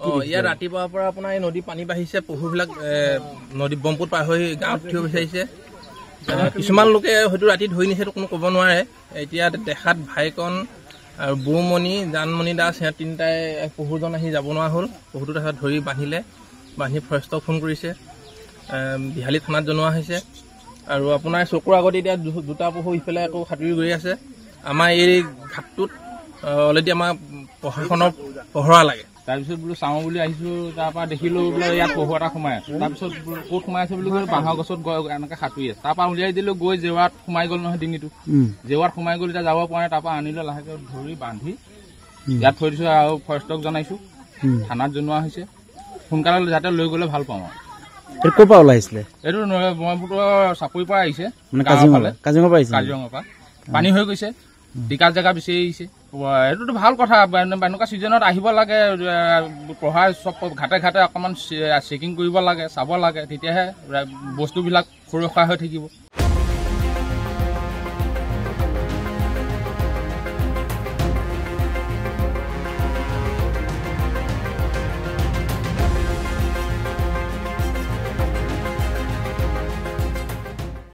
ইয়াত ৰাতিপুৱাৰ পৰা আপোনাৰ এই নদী পানী বাঢ়িছে, পশুবিলাক নদী ব্ৰহ্মপুত্ৰ পাৰ হৈ গাঁৱত উঠিব বিচাৰিছে। কিছুমান লোকে হয়তো ৰাতি ধৰি নিছে, কোনো ক'ব নোৱাৰে। এতিয়া দেখাত ভাইকন আৰু বৌমণি, জানমণি দাস সিহঁত তিনিটাই পশুজন আহি যাব নোৱাৰা হ'ল। পশুটো তাৰপিছত ধৰি বান্ধি ফৰেষ্টক ফোন কৰিছে, বিহালী থানাত জনোৱা হৈছে। আৰু আপোনাৰ চকুৰ আগতে এতিয়া দুটা পশু ইফালে আকৌ সাঁতুৰি গৈ আছে। আমাৰ এই ঘাটটোত অলৰেডি আমাৰ প্ৰশাসনৰ পহৰা লাগে। তাৰপিছত বোলো চাওঁ বুলি আহিছোঁ, তাৰপৰা দেখিলোঁ বোলে ইয়াত পহু এটা সোমাই আছে। তাৰপিছত ক'ত সোমাই আছে বুলি কৈ বাঁহৰ গছত এনেকৈ সাঁতুৰি আছে। তাৰপৰা উলিয়াই দিলোঁ, গৈ জেওৰাত সোমাই গ'ল নহয় ডিঙিটো। জেওৰাত সোমাই গ'ল, এতিয়া যাব পৰা নাই। তাৰপৰা আনিলোঁ লাহেকৈ ধৰি বান্ধি ইয়াত থৈ দিছোঁ আৰু ফৰেষ্টক জনাইছোঁ, থানাত জনোৱা হৈছে। সোনকালে যাতে লৈ গ'লে ভাল পাওঁ আৰু। এইটো ক'ৰ পৰা ওলাইছিলে? এইটো ব্ৰহ্মপুত্ৰ চাপৰিৰ পৰা আহিছে, কাজিৰঙাৰ পৰা আহিছে। কাজিৰঙাৰ পৰা পানী হৈ গৈছে, টিকাত জেগা বিচাৰি আহিছে। এইটোতো ভাল কথা, এনেকুৱা ছিজনত আহিব লাগে, পঢ়াই চব ঘাটে ঘাটে অকণমান চেকিং কৰিব লাগে, চাব লাগে, তেতিয়াহে বস্তুবিলাক সুৰক্ষা হৈ থাকিব।